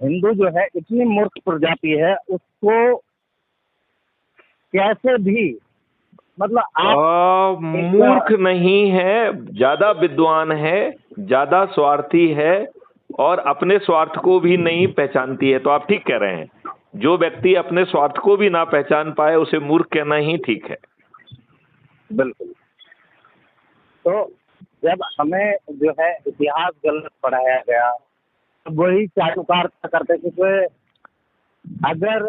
हिंदू जो है इतनी मूर्ख प्रजाति है, उसको कैसे भी, मतलब आप मूर्ख नहीं है, ज्यादा विद्वान है, ज्यादा स्वार्थी है और अपने स्वार्थ को भी नहीं पहचानती है। तो आप ठीक कह रहे हैं, जो व्यक्ति अपने स्वार्थ को भी ना पहचान पाए उसे मूर्ख कहना ही ठीक है। बिल्कुल। तो जब हमें जो है इतिहास गलत पढ़ाया गया, तो वही चाटुकार करते थे कि अगर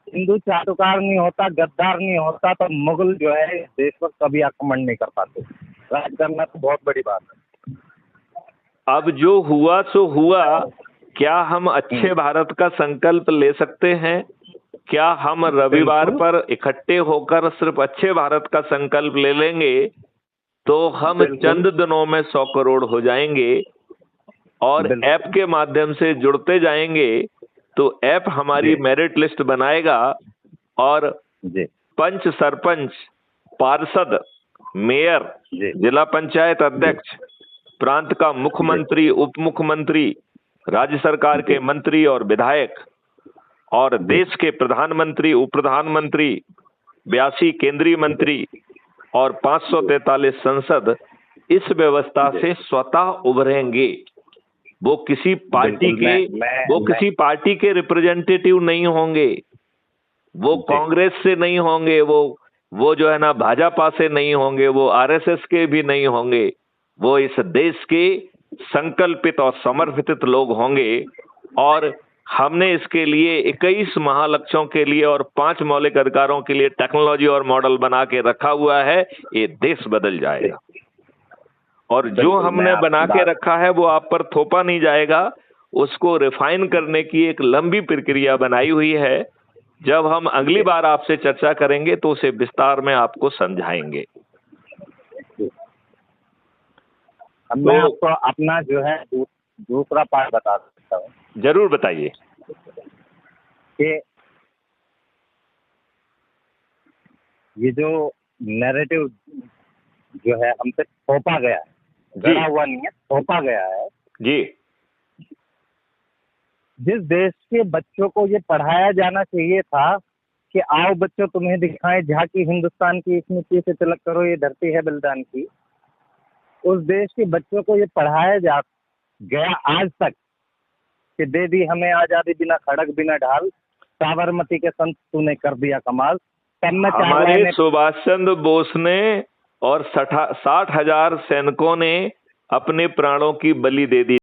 हिंदू चाटुकार नहीं होता, गद्दार नहीं होता, तो मुगल जो है इस देश पर कभी आक्रमण नहीं कर पाते। राज करना तो बहुत बड़ी बात है। अब जो हुआ सो हुआ, क्या हम अच्छे भारत का संकल्प ले सकते हैं? क्या हम रविवार पर इकट्ठे होकर सिर्फ अच्छे भारत का संकल्प ले लेंगे तो हम चंद दिनों में 100 करोड़ हो जाएंगे? और ऐप के माध्यम से जुड़ते जाएंगे तो ऐप हमारी मेरिट लिस्ट बनाएगा और पंच, सरपंच, पार्षद, मेयर, जिला पंचायत अध्यक्ष, प्रांत का मुख्यमंत्री, उप मुख्यमंत्री, राज्य सरकार के मंत्री और विधायक और देश के प्रधानमंत्री, उप प्रधानमंत्री, 82 केंद्रीय मंत्री और 543 संसद इस व्यवस्था से स्वतः उभरेंगे। वो किसी पार्टी के रिप्रेजेंटेटिव नहीं होंगे, वो कांग्रेस से नहीं होंगे, वो जो है ना भाजपा से नहीं होंगे, वो आरएसएस के भी नहीं होंगे, वो इस देश के संकल्पित और समर्पित लोग होंगे। और हमने इसके लिए 21 महालक्ष्यों के लिए और 5 मौलिक अधिकारों के लिए टेक्नोलॉजी और मॉडल बना के रखा हुआ है। ये देश बदल जाएगा और जो हमने बना के रखा है वो आप पर थोपा नहीं जाएगा। उसको रिफाइन करने की एक लंबी प्रक्रिया बनाई हुई है। जब हम अगली बार आपसे चर्चा करेंगे तो उसे विस्तार में आपको समझाएंगे। मैं आपको अपना जो है दूसरा पार्ट बता सकता हूँ। जरूर बताइए। कि ये जो नैरेटिव जो है हमसे थोपा गया है, गढ़ा हुआ नहीं है, थोपा गया है जी। जिस देश के बच्चों को ये पढ़ाया जाना चाहिए था कि आओ बच्चों तुम्हें दिखाएं झांकी हिंदुस्तान की, इस मिट्टी से तिलक करो ये धरती है बलिदान की, उस देश के बच्चों को ये पढ़ाया जा गया आज तक कि दे दी हमें आजादी बिना खड़क बिना ढाल, साबरमती के संत तूने कर दिया कमाल। हमारे सुभाष चंद्र बोस ने और 60,000 सैनिकों ने अपने प्राणों की बलि दे दी।